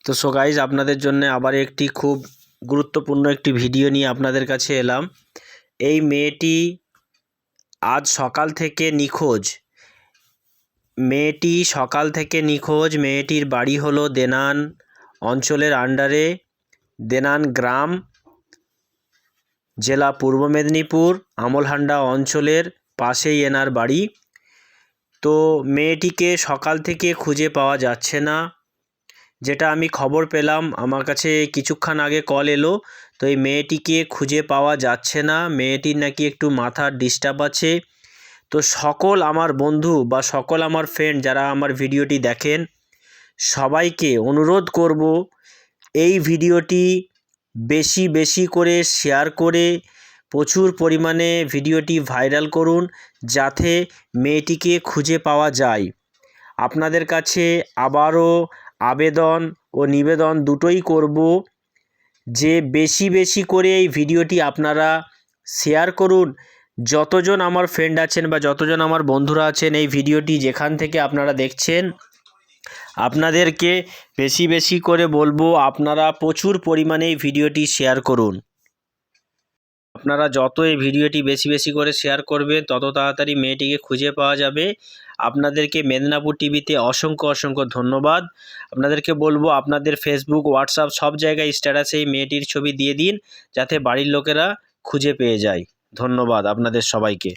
তো so guys আপনাদের জন্য আবার একটি খুব গুরুত্বপূর্ণ একটি ভিডিও নিয়ে আপনাদের কাছে এলাম। এই মেয়েটি আজ সকাল থেকে নিখোঁজ। মেয়েটির বাড়ি হলো দেনান অঞ্চলের আন্ডারে, দেনান গ্রাম, জেলা পূর্ব মেদিনীপুর, আমলহান্ডা অঞ্চলের পাশেই এনার বাড়ি। তো মেয়েটিকে সকাল থেকে খুঁজে পাওয়া যাচ্ছে না। যেটা আমি খবর পেলাম, আমার কাছে কিছুক্ষণ আগে কল এলো। তো এই মেয়েটিকে খুঁজে পাওয়া যাচ্ছে না। মেয়েটির নাকি একটু মাথার ডিস্টার্ব আছে। তো সকল আমার বন্ধু বা সকল আমার ফ্রেন্ড যারা আমার ভিডিওটি দেখেন, সবাইকে অনুরোধ করব এই ভিডিওটি বেশি বেশি করে শেয়ার করে প্রচুর পরিমাণে ভিডিওটি ভাইরাল করুন, যাতে মেয়েটিকে খুঁজে পাওয়া যায়। আপনাদের কাছে আবারও আবেদন ও নিবেদন দুটোই করব যে বেশি বেশি করে এই ভিডিওটি আপনারা শেয়ার করুন। যতজন আমার ফ্রেন্ড আছেন বা যতজন আমার বন্ধুরা আছেন, এই ভিডিওটি যেখান থেকে আপনারা দেখছেন, আপনাদেরকে বেশি বেশি করে বলবো আপনারা প্রচুর পরিমাণে এই ভিডিওটি শেয়ার করুন। আপনারা যত এই ভিডিওটি বেশি বেশি করে শেয়ার করবেন, তত তাড়াতাড়ি মেয়েটিকে খুঁজে পাওয়া যাবে। আপনাদেরকে মেদিনীপুর টিভিতে অসংখ্য অসংখ্য ধন্যবাদ। আপনাদেরকে বলবো আপনাদের ফেসবুক, হোয়াটসঅ্যাপ সব জায়গায় স্ট্যাটাসে এই মেয়েটির ছবি দিয়ে দিন, যাতে বাড়ির লোকেরা খুঁজে পেয়ে যায়। ধন্যবাদ আপনাদের সবাইকে।